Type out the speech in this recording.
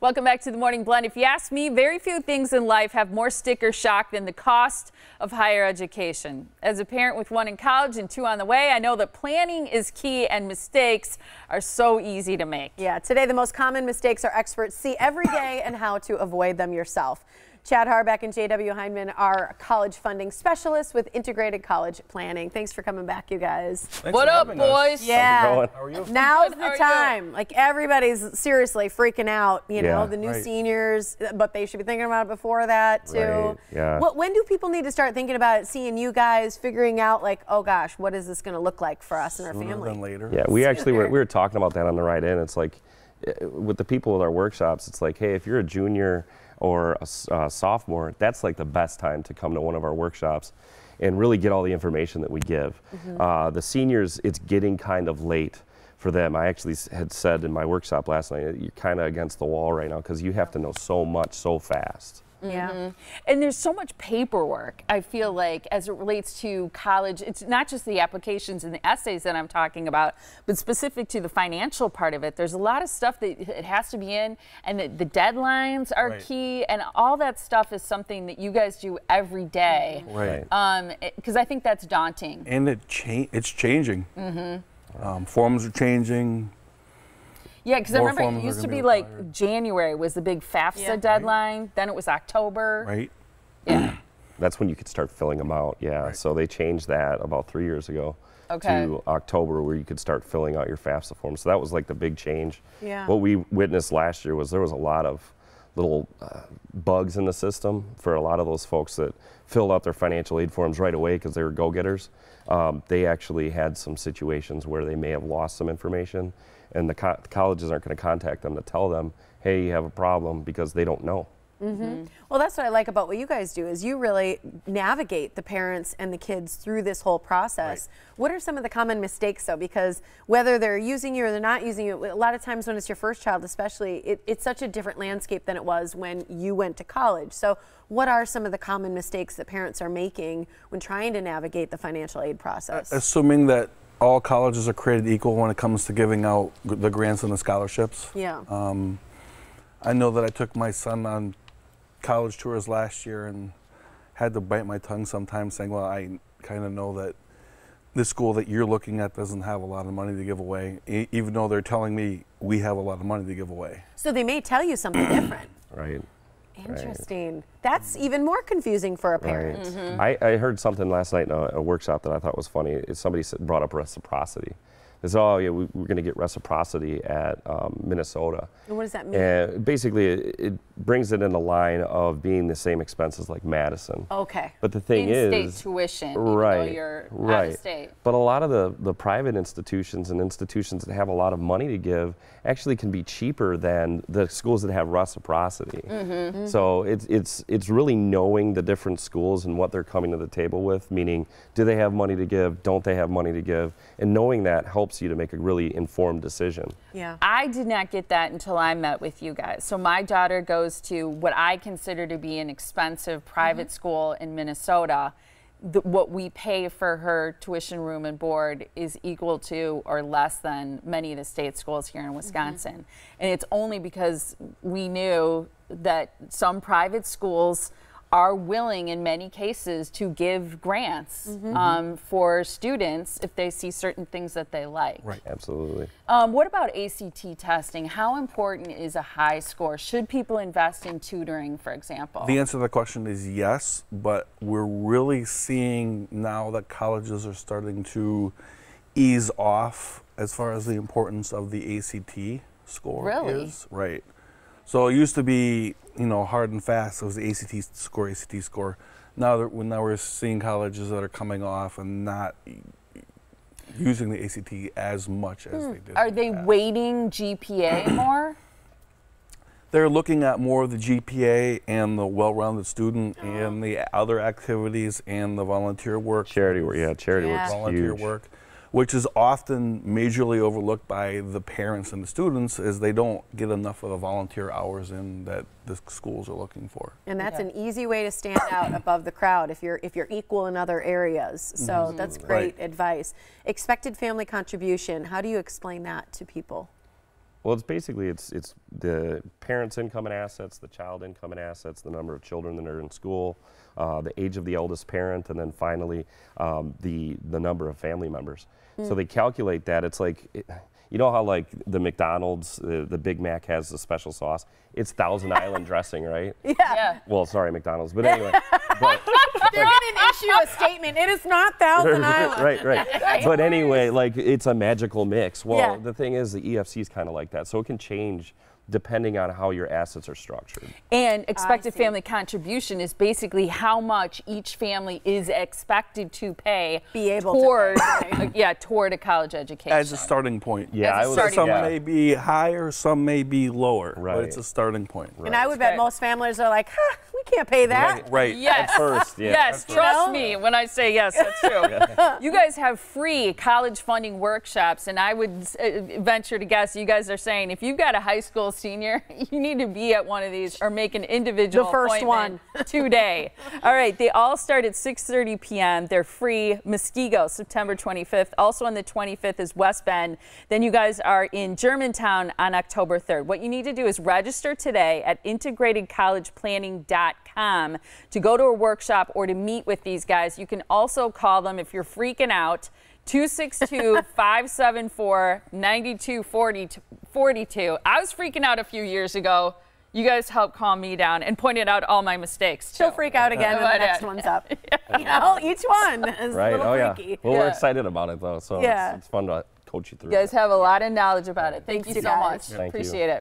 Welcome back to the Morning Blend. If you ask me, very few things in life have more sticker shock than the cost of higher education. As a parent with one in college and two on the way, I know that planning is key and mistakes are so easy to make. Yeah, today the most common mistakes our experts see every day and how to avoid them yourself. Chad Harbeck and JW Hyndman are college funding specialists with integrated college planning. Thanks for coming back, you guys. What up, boys? Yeah. How are you? Now's the time. Like, everybody's seriously freaking out, you know, the new right. seniors, but they should be thinking about it before that, too. Right, yeah. When do people need to start thinking about it, seeing you guys, figuring out, like, oh, gosh, what is this going to look like for us and our Sooner family? than later. Yeah, we were talking about that on the ride in. It's like, with the people with our workshops, it's like, hey, if you're a junior or a sophomore, that's like the best time to come to one of our workshops and really get all the information that we give. The seniors, it's getting kind of late for them. I actually had said in my workshop last night, you're kind of against the wall right now because you have to know so much so fast. Yeah. And there's so much paperwork, I feel like, as it relates to college. It's not just the applications and the essays that I'm talking about, but specific to the financial part of it. There's a lot of stuff that it has to be in, and the deadlines are key, and all that stuff is something that you guys do every day. Right. Because I think that's daunting. And it's changing. Forms are changing. Yeah, because I remember it used to be like January was the big FAFSA deadline. Then it was October. Right. Yeah. That's when you could start filling them out. Yeah. Right. So they changed that about 3 years ago to October, where you could start filling out your FAFSA forms. So that was like the big change. Yeah. What we witnessed last year was there was a lot of little bugs in the system for a lot of those folks that filled out their financial aid forms right away because they were go-getters. They actually had some situations where they may have lost some information, and the colleges aren't going to contact them to tell them, hey, you have a problem, because they don't know. Well, that's what I like about what you guys do, is you really navigate the parents and the kids through this whole process. What are some of the common mistakes, though? Because whether they're using you or they're not using you, a lot of times when it's your first child especially, it's such a different landscape than it was when you went to college. So what are some of the common mistakes that parents are making when trying to navigate the financial aid process? Assuming that all colleges are created equal when it comes to giving out the grants and the scholarships. Yeah. I know that I took my son on college tours last year and had to bite my tongue sometimes, saying, well, I kind of know that this school that you're looking at doesn't have a lot of money to give away, even though they're telling me we have a lot of money to give away. So they may tell you something different. Right. Interesting. That's even more confusing for a parent. I heard something last night in a workshop that I thought was funny. Somebody brought up reciprocity. They said, oh, yeah, we're going to get reciprocity at Minnesota. And what does that mean? Basically, it brings it in the line of being the same expenses like Madison. Okay. But the thing is, in-state tuition, even though you're out of state. But a lot of the private institutions and institutions that have a lot of money to give actually can be cheaper than the schools that have reciprocity. So it's really knowing the different schools and what they're coming to the table with, meaning, do they have money to give, don't they have money to give, and knowing that helps you to make a really informed decision. Yeah. I did not get that until I met with you guys. So my daughter goes to what I consider to be an expensive private school in Minnesota. What we pay for her tuition, room, and board is equal to or less than many of the state schools here in Wisconsin. And it's only because we knew that some private schools are willing in many cases to give grants for students if they see certain things that they like. Right. Absolutely. What about ACT testing? How important is a high score? Should people invest in tutoring, for example? The answer to the question is yes, but we're really seeing now that colleges are starting to ease off as far as the importance of the ACT score is. Right. So it used to be, you know, hard and fast. It was the ACT score. Now we're seeing colleges that are coming off and not using the ACT as much as they did. Are they weighting GPA more? They're looking at more of the GPA and the well-rounded student and the other activities and the volunteer work. Charity work, charity work's volunteer huge. work, which is often majorly overlooked by the parents and the students, is they don't get enough of the volunteer hours in that the schools are looking for. And that's an easy way to stand out above the crowd if you're equal in other areas. So that's great advice. Expected family contribution, how do you explain that to people? Well, it's basically it's the parents' income and assets, the child income and assets, the number of children that are in school, the age of the eldest parent, and then finally the number of family members. So they calculate that. It's like, you know how like the McDonald's, the Big Mac has the special sauce? It's Thousand Island dressing, right? Yeah. Well, sorry, McDonald's, but anyway. But, They're going to issue a statement. It is not Thousand Island. right. But anyway, like it's a magical mix. Well, Yeah. the thing is, the EFC is kind of like that, so it can change depending on how your assets are structured. And expected family contribution is basically how much each family is expected to pay toward a college education. As a starting point. Yeah, Some may be higher, some may be lower, but it's a starting point. And I would bet most families are like, we can't pay that. Right. Yes. At first, yeah. Yes, trust me when I say yes, that's true. You guys have free college funding workshops, and I would venture to guess you guys are saying if you've got a high school senior, you need to be at one of these or make an individual appointment today. All right, they all start at 6:30 p.m. They're free. Muskego, September 25th. Also on the 25th is West Bend. Then you guys are in Germantown on October 3rd. What you need to do is register today at integratedcollegeplanning.com to go to a workshop or to meet with these guys. You can also call them if you're freaking out. 262-574-9242. I was freaking out a few years ago. You guys helped calm me down and pointed out all my mistakes. She'll freak out again when the next one's up. You know, each one is a little freaky. Well, we're excited about it though, so it's fun to coach you through. You guys have a lot of knowledge about it. Thank you so much. Thank you. Appreciate it.